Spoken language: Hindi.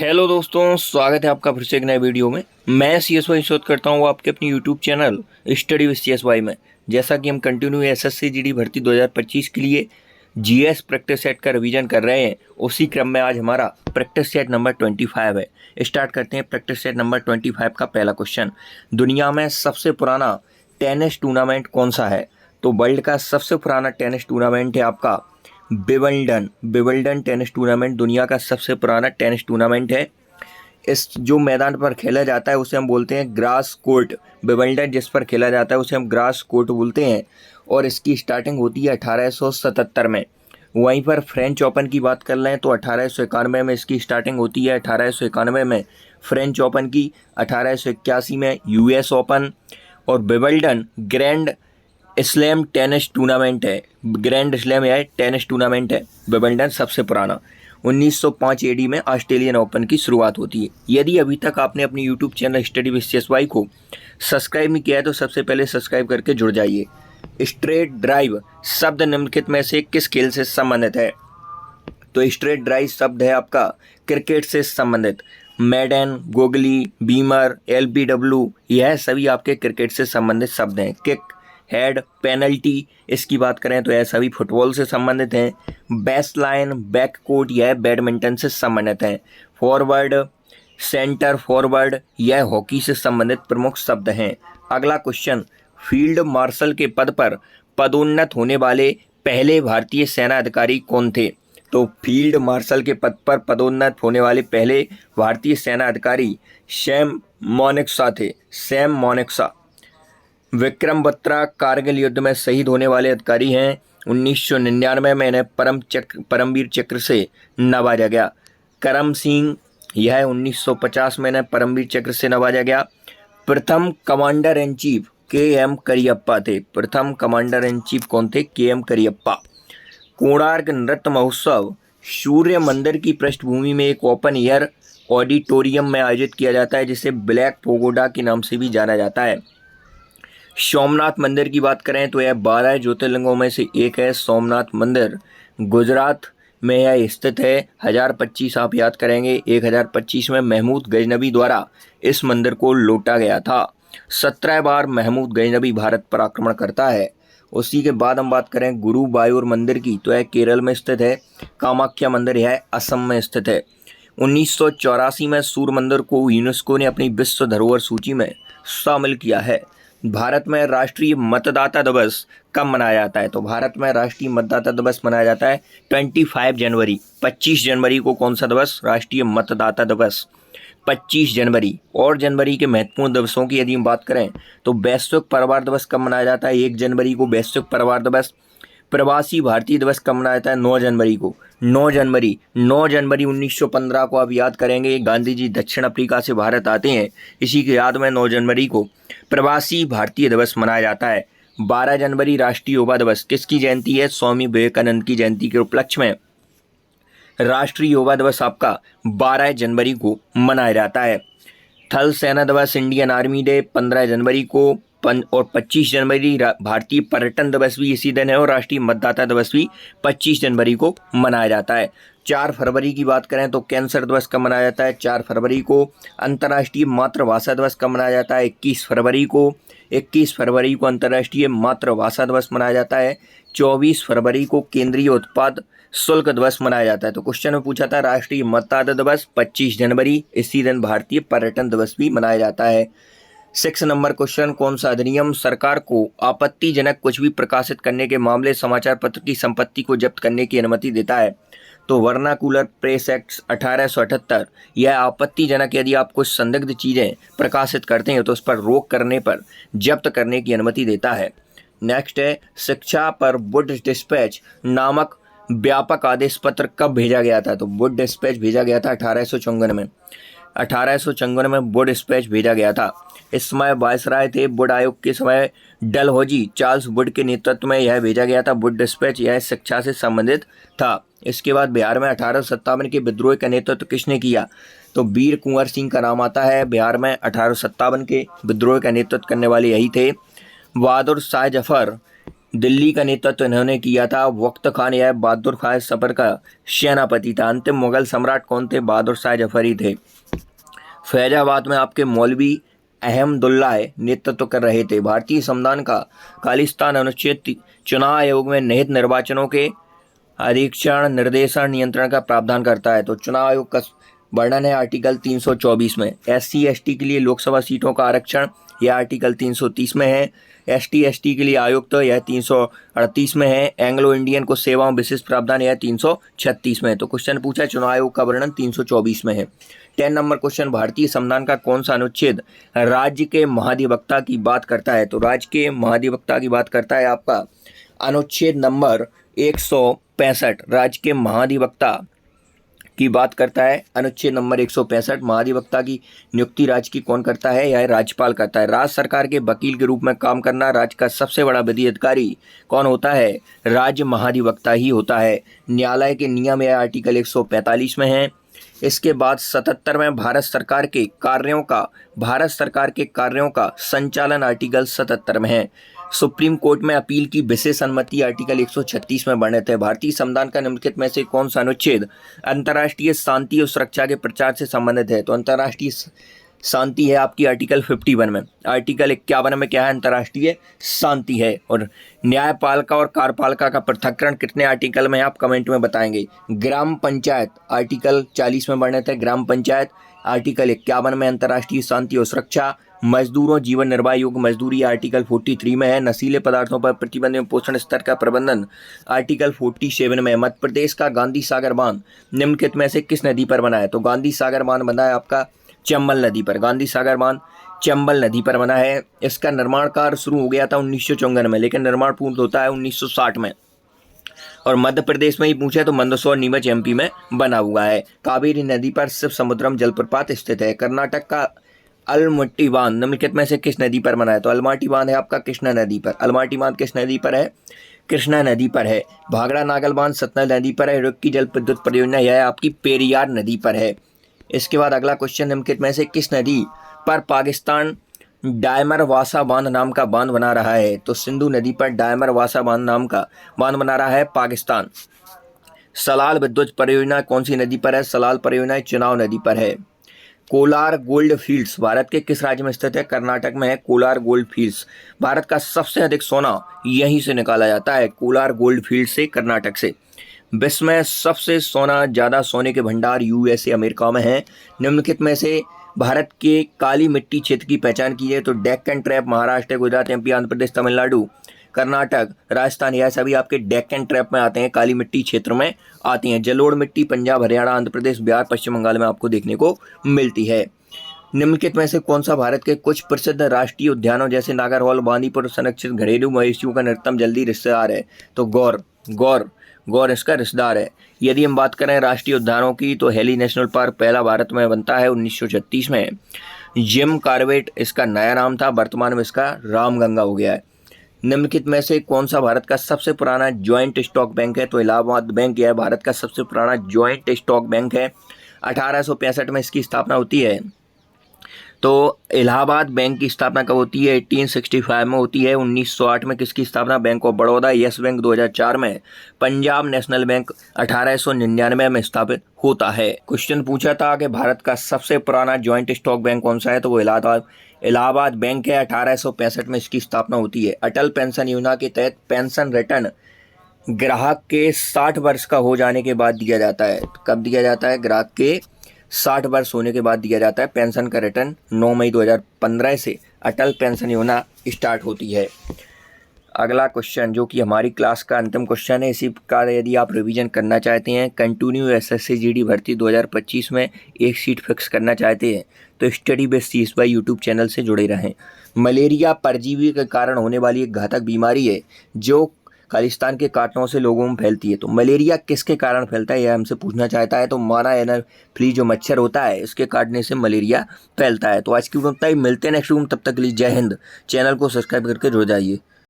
हेलो दोस्तों, स्वागत है आपका फिर से एक नए वीडियो में। मैं CSY शोध करता हूँ आपके अपने YouTube channel study with CSY में। जैसा कि हम कंटिन्यू SSC GD भर्ती 2025 के लिए GS प्रैक्टिस सेट का रिवीजन कर रहे हैं, उसी क्रम में आज हमारा प्रैक्टिस सेट नंबर 25 है। स्टार्ट करते हैं प्रैक्टिस सेट नंबर 25 का पहला क्वेश्चन। दुनिया में सबसे पुराना टेनिस टूर्नामेंट कौन सा है? तो वर्ल्ड का सबसे पुराना टेनिस टूर्नामेंट है आपका विंबलडन टेनिस टूर्नामेंट दुनिया का सबसे पुराना टेनिस टूर्नामेंट है। इस जो मैदान पर खेला जाता है उसे हम बोलते हैं ग्रास कोर्ट। विंबलडन जिस पर खेला जाता है उसे हम ग्रास कोर्ट बोलते हैं और इसकी स्टार्टिंग होती है 1877 में। वहीं पर फ्रेंच ओपन की बात कर लें तो 1891 में इसकी स्टार्टिंग होती है। 1891 में फ्रेंच ओपन की, 1881 में US ओपन और Wimbledon grand slam tennis tournament है। ग्रैंड स्लैम है टेनिस टूर्नामेंट है विंबलडन सबसे पुराना। 1905 AD में ऑस्ट्रेलियन ओपन की शुरुआत होती है। यदि अभी तक आपने अपनी YouTube channel study with CSY को सब्सक्राइब नहीं किया है तो सबसे पहले सब्सक्राइब करके जुड़ जाइए। स्ट्रेट ड्राइव शब्द निम्नलिखित में से किस खेल से संबंधित है? तो स्ट्रेट ड्राइव शब्द है आपका क्रिकेट से संबंधित। मैडन, गोगली, बीमर, LBW यह सभी आपके क्रिकेट से संबंधित शब्द हैं। किक, हेड, पेनल्टी इसकी बात करें तो यह सभी फुटबॉल से संबंधित हैं। बेस लाइन, बैक कोर्ट यह बैडमिंटन से संबंधित हैं। फॉरवर्ड, सेंटर फॉरवर्ड यह हॉकी से संबंधित प्रमुख शब्द हैं। अगला क्वेश्चन, फील्ड मार्शल के पद पर पदोन्नत होने वाले पहले भारतीय सेना अधिकारी कौन थे? तो फील्ड मार्शल के पद पर पदोन्नत होने वाले पहले भारतीय सेना अधिकारी सैम मानेकशॉ थे। सैम मानेकशॉ। विक्रम बत्रा कारगिल युद्ध में शहीद होने वाले अधिकारी हैं। 1999 में इन्हें परमवीर चक्र से नवाजा गया। करम सिंह यह 1950 में इन्हें परमवीर चक्र से नवाजा गया। प्रथम commander in chief KM Cariappa थे। प्रथम कमांडर इन चीफ कौन थे? KM करियप्पा। कोणार्क नृत्य महोत्सव सूर्य मंदिर की पृष्ठभूमि में एक ओपन एयर ऑडिटोरियम में आयोजित किया जाता है जिसे ब्लैक पैगोडा के नाम से भी जाना जाता है। सोमनाथ मंदिर की बात करें तो यह 12 ज्योतिर्लिंगों में से एक है। सोमनाथ मंदिर गुजरात में यह स्थित है। 1025 आप याद करेंगे। 1025 में महमूद गजनबी द्वारा इस मंदिर को लूटा गया था। 17 बार महमूद गजनबी भारत पर आक्रमण करता है। उसी के बाद हम बात करें गुरुवायूर मंदिर की तो यह केरल में स्थित है। कामाख्या मंदिर यह असम में स्थित है। 1984 में सूर्य मंदिर को यूनेस्को ने अपनी विश्व धरोहर सूची में शामिल किया है। भारत में राष्ट्रीय मतदाता दिवस कब मनाया जाता है? तो भारत में राष्ट्रीय मतदाता दिवस मनाया जाता है 25 जनवरी। 25 जनवरी को कौन सा दिवस? राष्ट्रीय मतदाता दिवस 25 जनवरी। और जनवरी के महत्वपूर्ण दिवसों की यदि हम बात करें तो वैश्विक परिवार दिवस कब मनाया जाता है? 1 जनवरी को वैश्विक परिवार दिवस। प्रवासी भारतीय दिवस कब मनाया जाता है? 9 जनवरी को। 9 जनवरी 1915 को आप याद करेंगे, गांधी जी दक्षिण अफ्रीका से भारत आते हैं। इसी की याद में 9 जनवरी को प्रवासी भारतीय दिवस मनाया जाता है। 12 जनवरी राष्ट्रीय युवा दिवस किसकी जयंती है? स्वामी विवेकानंद की जयंती के उपलक्ष्य में राष्ट्रीय युवा दिवस आपका 12 जनवरी को मनाया जाता है। थल सेना दिवस इंडियन आर्मी डे 15 जनवरी को और 25 जनवरी भारतीय पर्यटन दिवस भी इसी दिन है और राष्ट्रीय मतदाता दिवस भी 25 जनवरी को मनाया जाता है। 4 फरवरी की बात करें तो कैंसर दिवस कब मनाया जाता है? 4 फरवरी को। अंतर्राष्ट्रीय मातृभाषा दिवस कब मनाया जाता है? 21 फरवरी को। 21 फरवरी को अंतर्राष्ट्रीय मातृभाषा दिवस मनाया जाता है। 24 फरवरी को केंद्रीय उत्पाद शुल्क दिवस मनाया जाता है। तो क्वेश्चन में पूछा था राष्ट्रीय मतदाता दिवस 25 जनवरी, इसी दिन भारतीय पर्यटन दिवस भी मनाया जाता है। 6 नंबर क्वेश्चन, कौन सा अधिनियम सरकार को आपत्तिजनक कुछ भी प्रकाशित करने के मामले समाचार पत्र की संपत्ति को जब्त करने की अनुमति देता है? तो वर्नाकुलर प्रेस एक्ट 1878 यह आपत्तिजनक यदि आप कुछ संदिग्ध चीज़ें प्रकाशित करते हैं तो उस पर रोक करने पर जब्त करने की अनुमति देता है। नेक्स्ट है, शिक्षा पर वुड डिस्पैच नामक व्यापक आदेश पत्र कब भेजा गया था? तो वुड डिस्पैच भेजा गया था 1854 में। 1854 में वुड डिस्पैच भेजा गया था। इस समय वायसराय थे। वुड आयोग के समय डलहौजी चार्ल्स वुड के नेतृत्व में यह भेजा गया था वुड डिस्पैच। यह शिक्षा से संबंधित था। इसके बाद बिहार में 1857 के विद्रोह का नेतृत्व किसने किया? तो वीर कुंवर सिंह का नाम आता है। बिहार में 1857 के विद्रोह का नेतृत्व करने वाले यही थे। बहादुर शाह जफर दिल्ली का नेतृत्व इन्होंने किया था। वक्त खान यह बहादुर शाह सफर का सेनापति था। अंतिम मुगल सम्राट कौन थे? बहादुर शाह जफरी थे। फैजाबाद में आपके मौलवी अहमदुल्ला नेतृत्व कर रहे थे। भारतीय संविधान का खालिस्तान अनुच्छेद चुनाव आयोग में निहित निर्वाचनों के अधीक्षण निर्देशन नियंत्रण का प्रावधान करता है। तो चुनाव आयोग का वर्णन है आर्टिकल 324 में। SC ST के लिए लोकसभा सीटों का आरक्षण यह आर्टिकल 330 में है। ST ST के लिए आयुक्त यह 338 में है। एंग्लो इंडियन को सेवाओं विशिष्ट प्रावधान यह 336 में है। तो क्वेश्चन पूछा चुनाव आयोग का वर्णन 324 में है। 10 नंबर क्वेश्चन, भारतीय संविधान का कौन सा अनुच्छेद राज्य के महाधिवक्ता की बात करता है? तो राज्य के महाधिवक्ता की बात करता है आपका अनुच्छेद नंबर 165। राज्य के महाधिवक्ता की बात करता है अनुच्छेद नंबर 165। महाधिवक्ता की नियुक्ति राज्य की कौन करता है? यह राज्यपाल करता है। राज्य सरकार के वकील के रूप में काम करना राज्य का सबसे बड़ा विधि अधिकारी कौन होता है? राज्य महाधिवक्ता ही होता है। न्यायालय के नियम यह आर्टिकल 145 में है। इसके बाद 77 में भारत सरकार के कार्यों का संचालन आर्टिकल 77 में है। सुप्रीम कोर्ट में अपील की विशेष अनुमति आर्टिकल 136 में वर्णित है। भारतीय संविधान का निम्नलिखित में से कौन सा अनुच्छेद अंतर्राष्ट्रीय शांति और सुरक्षा के प्रचार से संबंधित है? तो अंतर्राष्ट्रीय शांति है आपकी आर्टिकल 51 में। आर्टिकल 51 में क्या है? अंतर्राष्ट्रीय शांति है। और न्यायपालिका और कार्यपालिका का पृथक्करण कितने आर्टिकल में है? आप कमेंट में बताएंगे। ग्राम पंचायत आर्टिकल 40 में वर्णित है। ग्राम पंचायत आर्टिकल 51 में। अंतर्राष्ट्रीय शांति और सुरक्षा, मजदूरों जीवन निर्वाह योग्य मजदूरी आर्टिकल 43 में है। नशीले पदार्थों पर प्रतिबंध एवं पोषण स्तर का प्रबंधन आर्टिकल 47 में है। मध्य प्रदेश का गांधी सागर बांध निम्नलिखित में से किस नदी पर बना है? तो गांधी सागर बांध बना है आपका चंबल नदी पर। गांधी सागर बांध चंबल नदी पर बना है। इसका निर्माण कार्य शुरू हो गया था 1954 में, लेकिन निर्माण पूर्ण होता है 1960 में। और मध्य प्रदेश में ही पूछे तो मंदसौर नीमच MP में बना हुआ है। कावेरी नदी पर शिव समुद्रम जलप्रपात स्थित है। कर्नाटक का अलमट्टी बांध निम्नलिखित में से किस नदी पर बना है? तो अलमाटी बांध है आपका कृष्णा नदी पर। अलमाटी बांध किस नदी पर है? कृष्णा नदी पर है। भाखड़ा नागल बांध सतलज नदी पर है। रुक्की जल विद्युत परियोजना यह आपकी पेरियार नदी पर है। इसके बाद अगला क्वेश्चन, निम्नलिखित में से किस नदी पर पाकिस्तान डायमरवासा बांध नाम का बांध बना रहा है? तो सिंधु नदी पर डायमरवासा बांध नाम का बांध बना रहा है पाकिस्तान। सलाल विद्युत परियोजना कौन सी नदी पर है? सलाल परियोजना चुनाव नदी पर है। कोलार गोल्ड फील्ड्स भारत के किस राज्य में स्थित है? कर्नाटक में है कोलार गोल्ड फील्ड्स। भारत का सबसे अधिक सोना यहीं से निकाला जाता है, कोलार गोल्ड फील्ड से, कर्नाटक से। विश्व में सबसे ज़्यादा सोने के भंडार USA अमेरिका में है। निम्नलिखित में से भारत के काली मिट्टी क्षेत्र की पहचान की जाए तो डेक्कन ट्रैप महाराष्ट्र, गुजरात, MP, आंध्र प्रदेश, तमिलनाडु, कर्नाटक, राजस्थान यह सभी आपके डेक्कन ट्रैप में आते हैं, काली मिट्टी क्षेत्र में आती हैं। जलोढ़ मिट्टी पंजाब, हरियाणा, आंध्र प्रदेश, बिहार, पश्चिम बंगाल में आपको देखने को मिलती है। निम्नलिखित में से कौन सा भारत के कुछ प्रसिद्ध राष्ट्रीय उद्यानों जैसे नागरहोल, बांदीपुर संरक्षित घरेलू मवेशियों का निकटतम जल्दी रिश्तेदार है? तो गौर इसका रिश्तेदार है। यदि हम बात करें राष्ट्रीय उद्यानों की तो हेली नेशनल पार्क पहला भारत में बनता है 1936 में। जिम कॉर्बेट इसका नया नाम था, वर्तमान में इसका रामगंगा हो गया है। निम्नलिखित में से कौन सा भारत का सबसे पुराना ज्वाइंट स्टॉक बैंक है? तो इलाहाबाद बैंक यह भारत का सबसे पुराना ज्वाइंट स्टॉक बैंक है। 1865 में इसकी स्थापना होती है। तो इलाहाबाद बैंक की स्थापना कब होती है? 1865 में होती है। 1908 में किसकी स्थापना? Bank of Baroda. Yes bank 2004 में। पंजाब नेशनल बैंक 1899 में स्थापित होता है। क्वेश्चन पूछा था कि भारत का सबसे पुराना ज्वाइंट स्टॉक बैंक कौन सा है? तो वो इलाहाबाद बैंक है। 1865 में इसकी स्थापना होती है। अटल पेंशन योजना के तहत पेंशन रिटर्न ग्राहक के 60 वर्ष का हो जाने के बाद दिया जाता है। कब दिया जाता है? ग्राहक के 60 वर्ष होने के बाद दिया जाता है पेंशन का रिटर्न। 9 मई 2015 से अटल पेंशन योजना स्टार्ट होती है। अगला क्वेश्चन जो कि हमारी क्लास का अंतिम क्वेश्चन है, इसी प्रकार यदि आप रिवीजन करना चाहते हैं, कंटिन्यू SSC GD भर्ती 2025 में एक सीट फिक्स करना चाहते हैं तो study base series by YouTube channel से जुड़े रहें। मलेरिया परजीवी के कारण होने वाली एक घातक बीमारी है जो खालिस्तान के काटने से लोगों में फैलती है। तो मलेरिया किसके कारण फैलता है यह हमसे पूछना चाहता है। तो माना एनाफिली जो मच्छर होता है इसके काटने से मलेरिया फैलता है। तो आज की मिलते हैं नेक्स्ट वीडियो में, तब तक के लिए जय हिंद। चैनल को सब्सक्राइब करके जुड़ जाइए।